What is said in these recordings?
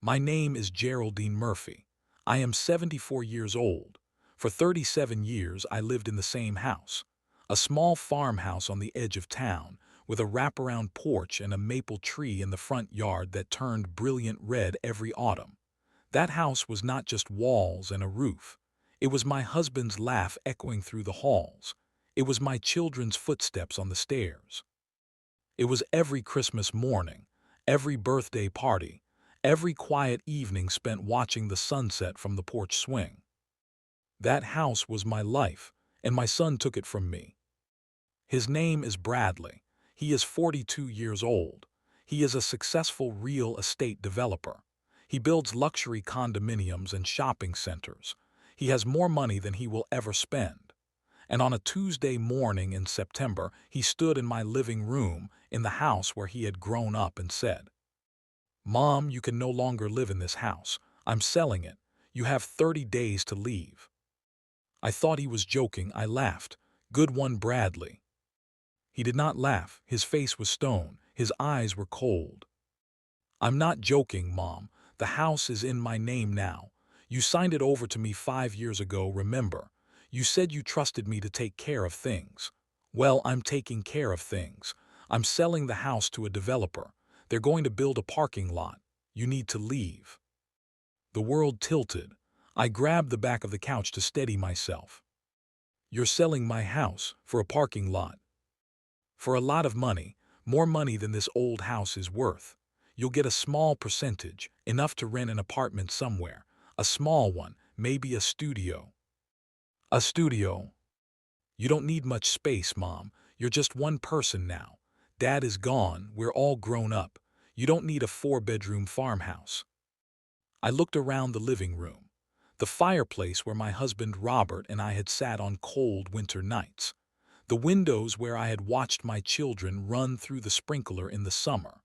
My name is Geraldine Murphy. I am 74 years old. For 37 years, I lived in the same house, a small farmhouse on the edge of town, with a wraparound porch and a maple tree in the front yard that turned brilliant red every autumn. That house was not just walls and a roof. It was my husband's laugh echoing through the halls. It was my children's footsteps on the stairs. It was every Christmas morning, every birthday party, every quiet evening spent watching the sunset from the porch swing. That house was my life, and my son took it from me. His name is Bradley. He is 42 years old. He is a successful real estate developer. He builds luxury condominiums and shopping centers. He has more money than he will ever spend. And on a Tuesday morning in September, he stood in my living room in the house where he had grown up and said, "Mom, you can no longer live in this house. I'm selling it. You have 30 days to leave." I thought he was joking. I laughed. "Good one, Bradley." He did not laugh. His face was stone. His eyes were cold. "I'm not joking, Mom. The house is in my name now. You signed it over to me 5 years ago, remember? You said you trusted me to take care of things. Well, I'm taking care of things. I'm selling the house to a developer. They're going to build a parking lot. You need to leave." The world tilted. I grabbed the back of the couch to steady myself. "You're selling my house for a parking lot?" "For a lot of money, more money than this old house is worth. You'll get a small percentage, enough to rent an apartment somewhere. A small one, maybe a studio." "A studio?" "You don't need much space, Mom. You're just one person now. Dad is gone, we're all grown up. You don't need a 4-bedroom farmhouse." I looked around the living room, the fireplace where my husband Robert and I had sat on cold winter nights, the windows where I had watched my children run through the sprinkler in the summer,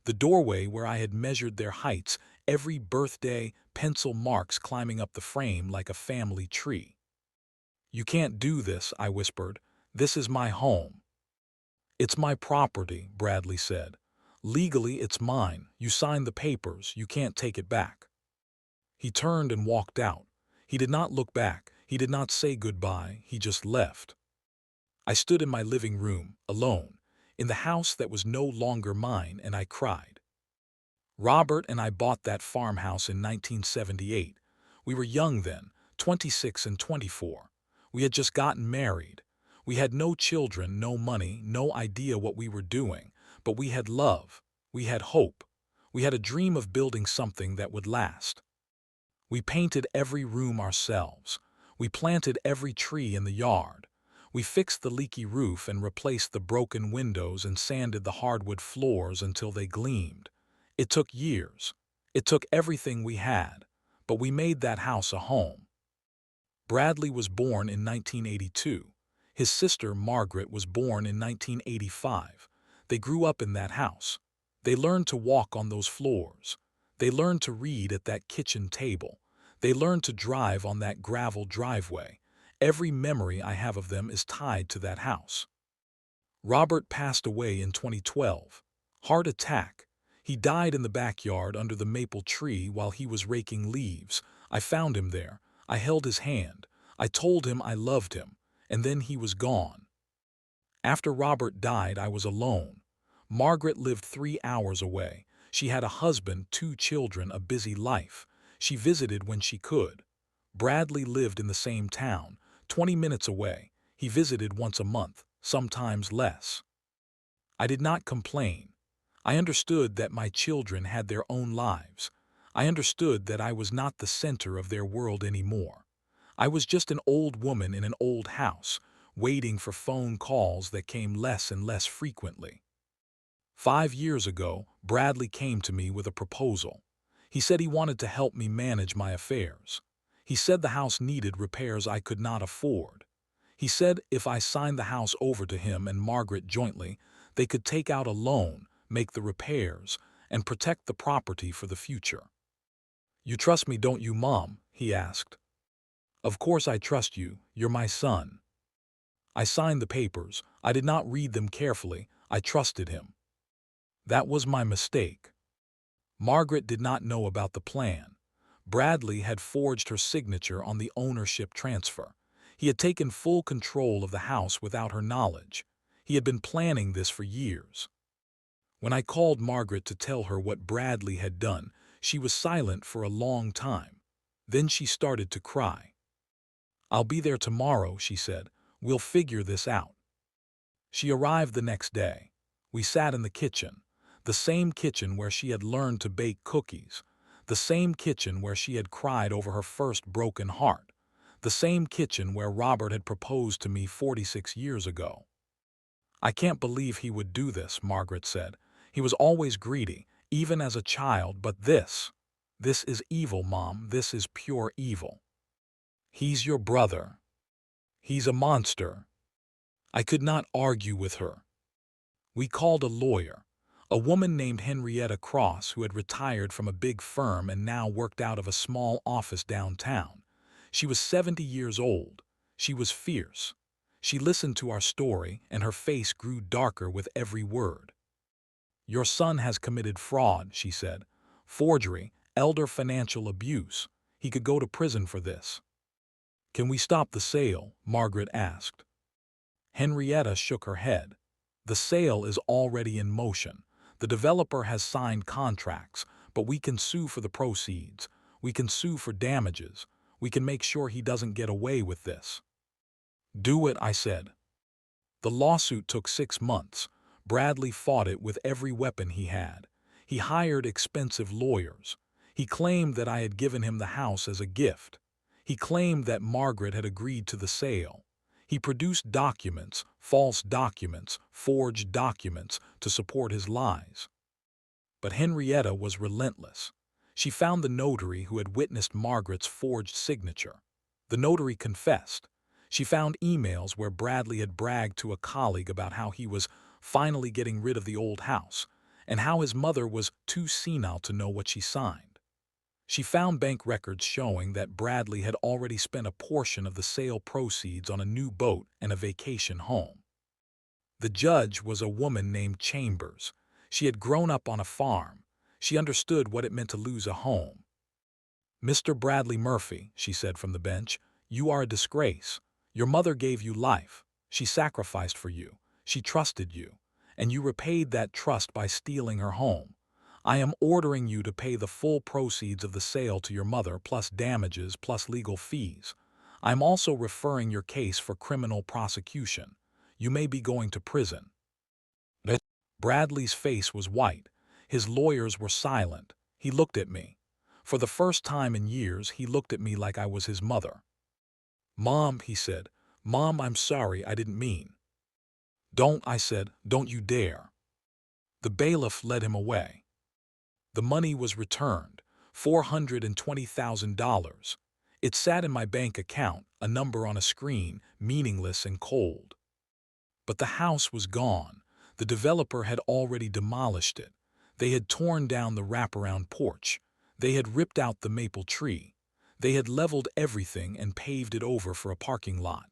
the doorway where I had measured their heights every birthday, pencil marks climbing up the frame like a family tree. "You can't do this," I whispered. "This is my home." "It's my property," Bradley said. "Legally, it's mine. You signed the papers. You can't take it back." He turned and walked out. He did not look back. He did not say goodbye. He just left. I stood in my living room, alone, in the house that was no longer mine, and I cried. Robert and I bought that farmhouse in 1978. We were young then, 26 and 24. We had just gotten married. We had no children, no money, no idea what we were doing, but we had love. We had hope. We had a dream of building something that would last. We painted every room ourselves. We planted every tree in the yard. We fixed the leaky roof and replaced the broken windows and sanded the hardwood floors until they gleamed. It took years. It took everything we had, but we made that house a home. Bradley was born in 1982. His sister, Margaret, was born in 1985. They grew up in that house. They learned to walk on those floors. They learned to read at that kitchen table. They learned to drive on that gravel driveway. Every memory I have of them is tied to that house. Robert passed away in 2012. Heart attack. He died in the backyard under the maple tree while he was raking leaves. I found him there. I held his hand. I told him I loved him. And then he was gone. After Robert died, I was alone. Margaret lived 3 hours away. She had a husband, 2 children, a busy life. She visited when she could. Bradley lived in the same town, 20 minutes away. He visited once a month, sometimes less. I did not complain. I understood that my children had their own lives. I understood that I was not the center of their world anymore. I was just an old woman in an old house, waiting for phone calls that came less and less frequently. 5 years ago, Bradley came to me with a proposal. He said he wanted to help me manage my affairs. He said the house needed repairs I could not afford. He said if I signed the house over to him and Margaret jointly, they could take out a loan, make the repairs, and protect the property for the future. "You trust me, don't you, Mom?" he asked. "Of course I trust you. You're my son." I signed the papers. I did not read them carefully. I trusted him. That was my mistake. Margaret did not know about the plan. Bradley had forged her signature on the ownership transfer. He had taken full control of the house without her knowledge. He had been planning this for years. When I called Margaret to tell her what Bradley had done, she was silent for a long time. Then she started to cry. "I'll be there tomorrow," she said. "We'll figure this out." She arrived the next day. We sat in the kitchen, the same kitchen where she had learned to bake cookies, the same kitchen where she had cried over her first broken heart, the same kitchen where Robert had proposed to me 46 years ago. "I can't believe he would do this," Margaret said. "He was always greedy, even as a child, but this is evil, Mom. This is pure evil. He's your brother. He's a monster." I could not argue with her. We called a lawyer, a woman named Henrietta Cross, who had retired from a big firm and now worked out of a small office downtown. She was 70 years old. She was fierce. She listened to our story, and her face grew darker with every word. "Your son has committed fraud," she said. "Forgery, elder financial abuse. He could go to prison for this." "Can we stop the sale?" Margaret asked. Henrietta shook her head. "The sale is already in motion. The developer has signed contracts, but we can sue for the proceeds. We can sue for damages. We can make sure he doesn't get away with this." "Do it," I said. The lawsuit took 6 months. Bradley fought it with every weapon he had. He hired expensive lawyers. He claimed that I had given him the house as a gift. He claimed that Margaret had agreed to the sale. He produced documents, false documents, forged documents to support his lies. But Henrietta was relentless. She found the notary who had witnessed Margaret's forged signature. The notary confessed. She found emails where Bradley had bragged to a colleague about how he was finally getting rid of the old house, and how his mother was too senile to know what she signed. She found bank records showing that Bradley had already spent a portion of the sale proceeds on a new boat and a vacation home. The judge was a woman named Chambers. She had grown up on a farm. She understood what it meant to lose a home. "Mr. Bradley Murphy," she said from the bench, "you are a disgrace. Your mother gave you life. She sacrificed for you. She trusted you. And you repaid that trust by stealing her home. I am ordering you to pay the full proceeds of the sale to your mother, plus damages, plus legal fees. I am also referring your case for criminal prosecution. You may be going to prison." Bradley's face was white. His lawyers were silent. He looked at me. For the first time in years, he looked at me like I was his mother. "Mom," he said. "Mom, I'm sorry, I didn't mean." "Don't," I said. "Don't you dare." The bailiff led him away. The money was returned, $420,000. It sat in my bank account, a number on a screen, meaningless and cold. But the house was gone. The developer had already demolished it. They had torn down the wraparound porch. They had ripped out the maple tree. They had leveled everything and paved it over for a parking lot.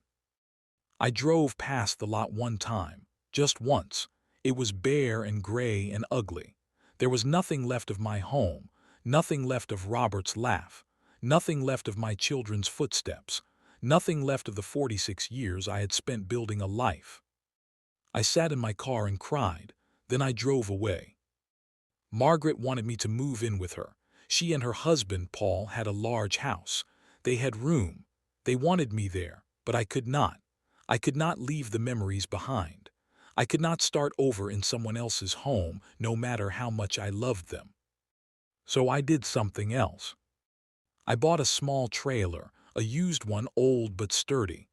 I drove past the lot one time, just once. It was bare and gray and ugly. There was nothing left of my home, nothing left of Robert's laugh, nothing left of my children's footsteps, nothing left of the 46 years I had spent building a life. I sat in my car and cried. Then I drove away. Margaret wanted me to move in with her. She and her husband, Paul, had a large house. They had room. They wanted me there, but I could not. I could not leave the memories behind. I could not start over in someone else's home, no matter how much I loved them. So I did something else. I bought a small trailer, a used one, old but sturdy.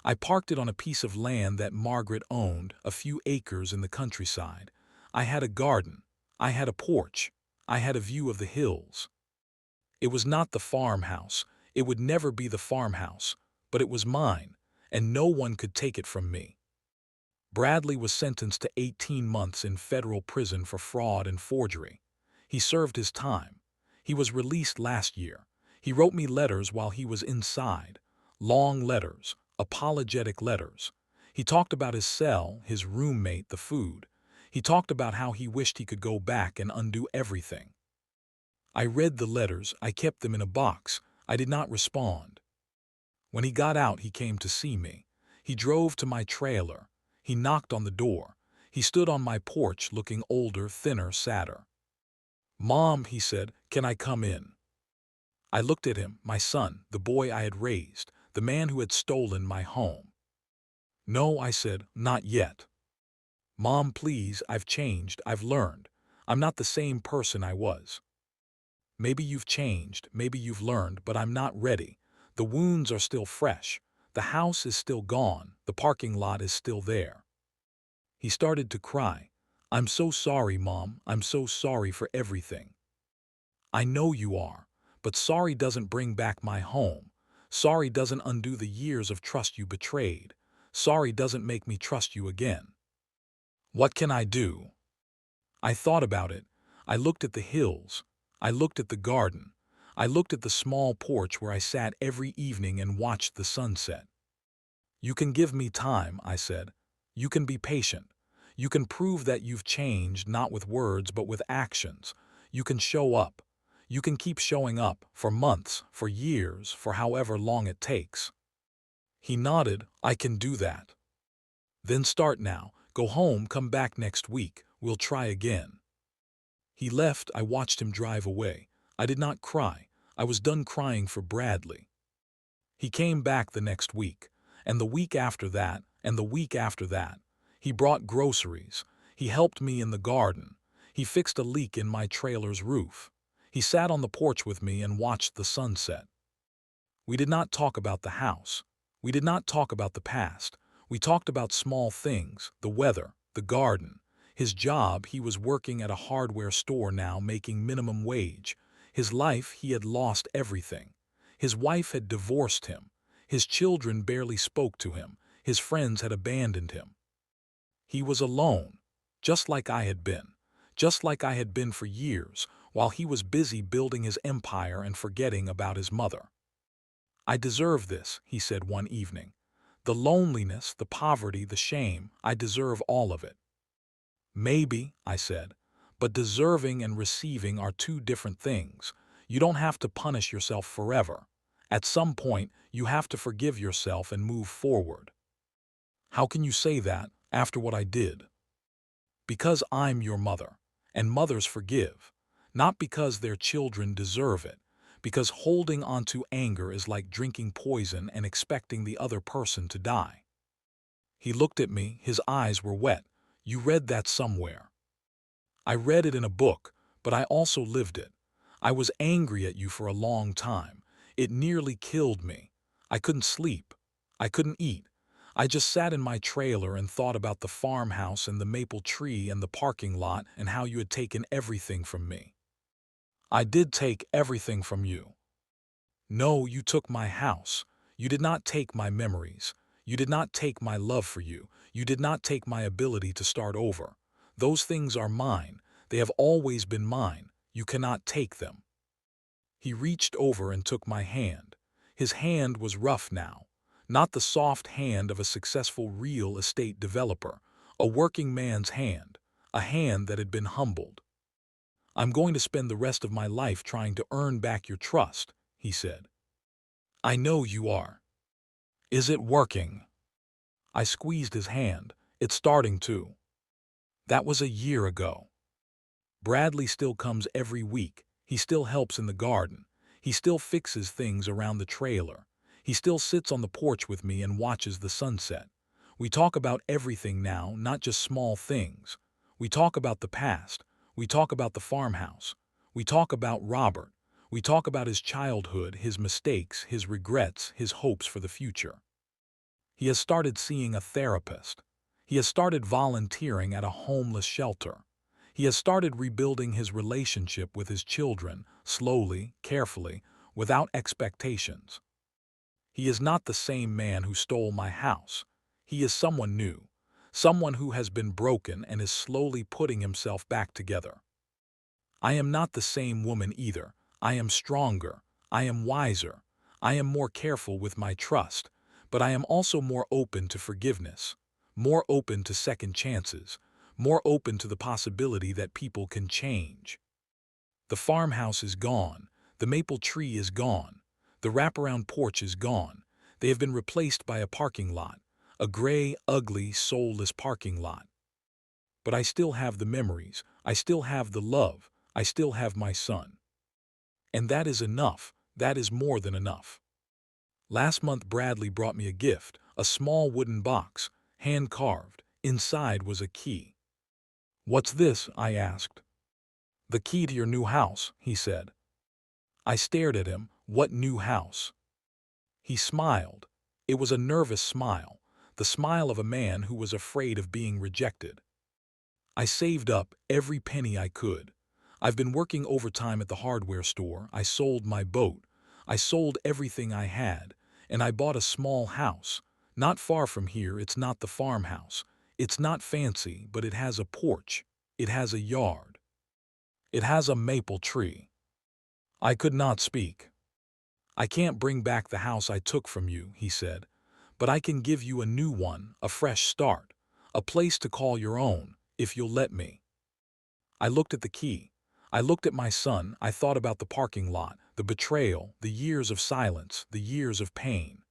I parked it on a piece of land that Margaret owned, a few acres in the countryside. I had a garden. I had a porch. I had a view of the hills. It was not the farmhouse. It would never be the farmhouse, but it was mine, and no one could take it from me. Bradley was sentenced to 18 months in federal prison for fraud and forgery. He served his time. He was released last year. He wrote me letters while he was inside. Long letters, apologetic letters. He talked about his cell, his roommate, the food. He talked about how he wished he could go back and undo everything. I read the letters, I kept them in a box. I did not respond. When he got out, he came to see me. He drove to my trailer. He knocked on the door. He stood on my porch looking older, thinner, sadder. "Mom," he said, "can I come in?" I looked at him, my son, the boy I had raised, the man who had stolen my home. "No," I said, "not yet." "Mom, please, I've changed, I've learned. I'm not the same person I was." "Maybe you've changed, maybe you've learned, but I'm not ready. The wounds are still fresh. The house is still gone. The parking lot is still there." He started to cry. "I'm so sorry, Mom. I'm so sorry for everything." "I know you are, but sorry doesn't bring back my home. Sorry doesn't undo the years of trust you betrayed. Sorry doesn't make me trust you again. What can I do?" I thought about it. I looked at the hills. I looked at the garden. I looked at the small porch where I sat every evening and watched the sunset. "You can give me time," I said. "You can be patient. You can prove that you've changed, not with words but with actions. You can show up. You can keep showing up, for months, for years, for however long it takes." He nodded. "I can do that." "Then start now. Go home, come back next week. We'll try again." He left. I watched him drive away. I did not cry. I was done crying for Bradley. He came back the next week, and the week after that, and the week after that. He brought groceries. He helped me in the garden. He fixed a leak in my trailer's roof. He sat on the porch with me and watched the sunset. We did not talk about the house. We did not talk about the past. We talked about small things, the weather, the garden. His job, he was working at a hardware store now, making minimum wage. His life, he had lost everything. His wife had divorced him. His children barely spoke to him. His friends had abandoned him. He was alone, just like I had been. Just like I had been for years, while he was busy building his empire and forgetting about his mother. "I deserve this," he said one evening. "The loneliness, the poverty, the shame, I deserve all of it." "Maybe," I said, "but deserving and receiving are two different things. You don't have to punish yourself forever. At some point, you have to forgive yourself and move forward." "How can you say that, after what I did?" "Because I'm your mother, and mothers forgive. Not because their children deserve it, because holding on to anger is like drinking poison and expecting the other person to die." He looked at me, his eyes were wet. "You read that somewhere." "I read it in a book, but I also lived it. I was angry at you for a long time. It nearly killed me. I couldn't sleep. I couldn't eat. I just sat in my trailer and thought about the farmhouse and the maple tree and the parking lot and how you had taken everything from me." "I did take everything from you." "No, you took my house. You did not take my memories. You did not take my love for you. You did not take my ability to start over. Those things are mine. They have always been mine. You cannot take them." He reached over and took my hand. His hand was rough now. Not the soft hand of a successful real estate developer, a working man's hand, a hand that had been humbled. "I'm going to spend the rest of my life trying to earn back your trust," he said. "I know you are." "Is it working?" I squeezed his hand. "It's starting to." That was a year ago. Bradley still comes every week. He still helps in the garden. He still fixes things around the trailer. He still sits on the porch with me and watches the sunset. We talk about everything now, not just small things. We talk about the past. We talk about the farmhouse. We talk about Robert. We talk about his childhood, his mistakes, his regrets, his hopes for the future. He has started seeing a therapist. He has started volunteering at a homeless shelter. He has started rebuilding his relationship with his children, slowly, carefully, without expectations. He is not the same man who stole my house. He is someone new, someone who has been broken and is slowly putting himself back together. I am not the same woman either. I am stronger. I am wiser. I am more careful with my trust, but I am also more open to forgiveness, more open to second chances, more open to the possibility that people can change. The farmhouse is gone. The maple tree is gone. The wraparound porch is gone. They have been replaced by a parking lot, a gray, ugly, soulless parking lot. But I still have the memories. I still have the love. I still have my son. And that is enough. That is more than enough. Last month Bradley brought me a gift, a small wooden box, hand-carved. Inside was a key. "What's this?" I asked. "The key to your new house," he said. I stared at him. "What new house?" He smiled. It was a nervous smile, the smile of a man who was afraid of being rejected. "I saved up every penny I could. I've been working overtime at the hardware store. I sold my boat. I sold everything I had, and I bought a small house. Not far from here. It's not the farmhouse. It's not fancy, but it has a porch. It has a yard. It has a maple tree." I could not speak. "I can't bring back the house I took from you," he said, "but I can give you a new one, a fresh start, a place to call your own, if you'll let me." I looked at the key. I looked at my son. I thought about the parking lot, the betrayal, the years of silence, the years of pain.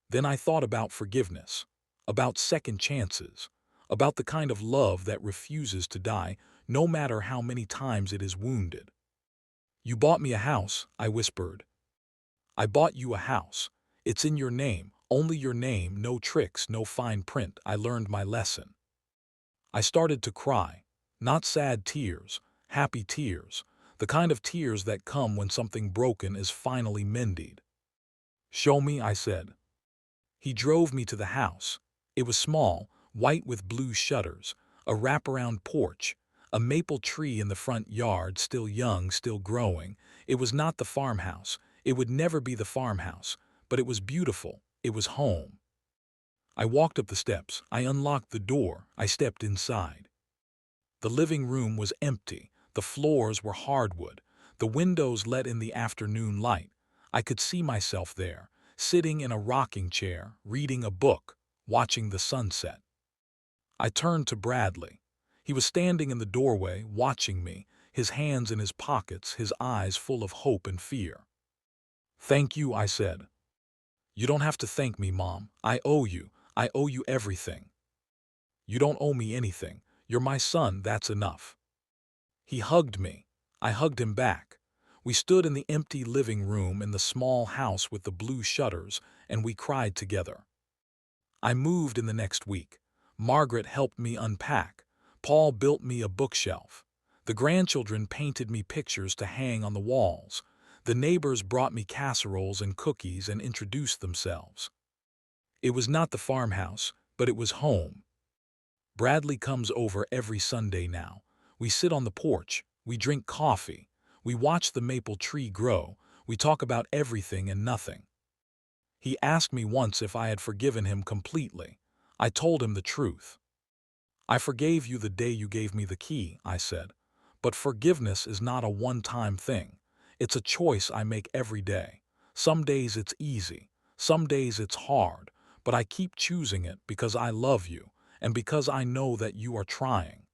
Then I thought about forgiveness, about second chances, about the kind of love that refuses to die, no matter how many times it is wounded. "You bought me a house," I whispered. "I bought you a house. It's in your name, only your name, no tricks, no fine print." I learned my lesson. I started to cry. Not sad tears, happy tears, the kind of tears that come when something broken is finally mended. "Show me," I said. He drove me to the house. It was small, white with blue shutters, a wraparound porch, a maple tree in the front yard, still young, still growing. It was not the farmhouse. It would never be the farmhouse, but it was beautiful. It was home. I walked up the steps. I unlocked the door. I stepped inside. The living room was empty. The floors were hardwood. The windows let in the afternoon light. I could see myself there, sitting in a rocking chair, reading a book, watching the sunset. I turned to Bradley. He was standing in the doorway, watching me, his hands in his pockets, his eyes full of hope and fear. "Thank you," I said. "You don't have to thank me, Mom. I owe you. I owe you everything." "You don't owe me anything. You're my son, that's enough." He hugged me. I hugged him back. We stood in the empty living room in the small house with the blue shutters, and we cried together. I moved in the next week. Margaret helped me unpack. Paul built me a bookshelf. The grandchildren painted me pictures to hang on the walls. The neighbors brought me casseroles and cookies and introduced themselves. It was not the farmhouse, but it was home. Bradley comes over every Sunday now. We sit on the porch. We drink coffee. We watch the maple tree grow. We talk about everything and nothing. He asked me once if I had forgiven him completely. I told him the truth. "I forgave you the day you gave me the key," I said. "But forgiveness is not a one-time thing. It's a choice I make every day. Some days it's easy. Some days it's hard. But I keep choosing it because I love you and because I know that you are trying."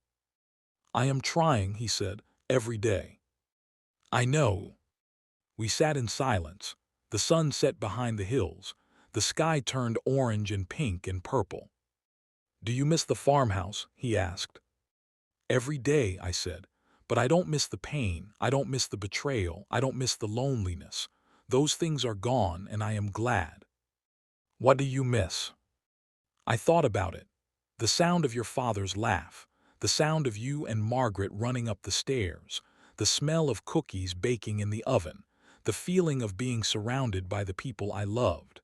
"I am trying," he said, "every day." "I know." We sat in silence. The sun set behind the hills. The sky turned orange and pink and purple. "Do you miss the farmhouse?" he asked. "Every day," I said. "But I don't miss the pain. I don't miss the betrayal. I don't miss the loneliness. Those things are gone, and I am glad." "What do you miss?" I thought about it. The sound of your father's laugh. The sound of you and Margaret running up the stairs. The smell of cookies baking in the oven. The feeling of being surrounded by the people I loved.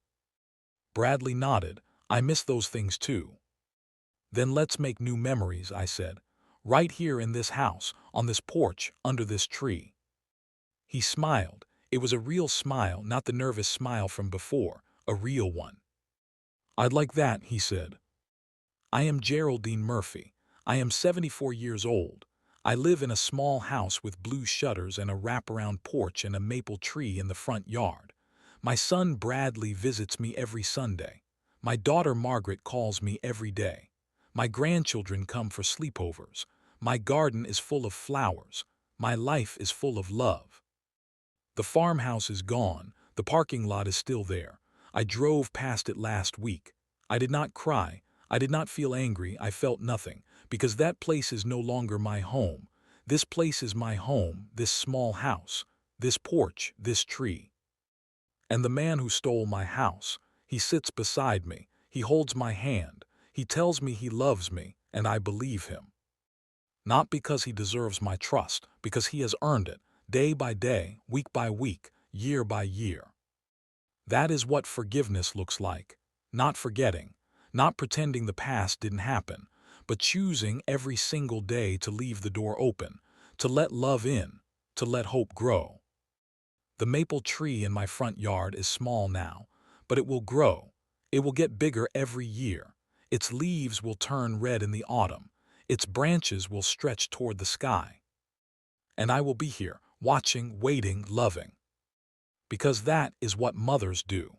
Bradley nodded. "I miss those things too." "Then let's make new memories," I said. "Right here in this house, on this porch, under this tree." He smiled. It was a real smile, not the nervous smile from before, a real one. "I'd like that," he said. "I am Geraldine Murphy. I am 74 years old. I live in a small house with blue shutters and a wraparound porch and a maple tree in the front yard. My son Bradley visits me every Sunday. My daughter Margaret calls me every day. My grandchildren come for sleepovers. My garden is full of flowers. My life is full of love. The farmhouse is gone. The parking lot is still there. I drove past it last week. I did not cry. I did not feel angry. I felt nothing, because that place is no longer my home. This place is my home, this small house, this porch, this tree. And the man who stole my house, he sits beside me. He holds my hand. He tells me he loves me, and I believe him. Not because he deserves my trust, because he has earned it, day by day, week by week, year by year. That is what forgiveness looks like. Not forgetting, not pretending the past didn't happen, but choosing every single day to leave the door open, to let love in, to let hope grow. The maple tree in my front yard is small now, but it will grow. It will get bigger every year. Its leaves will turn red in the autumn. Its branches will stretch toward the sky. And I will be here, watching, waiting, loving. Because that is what mothers do.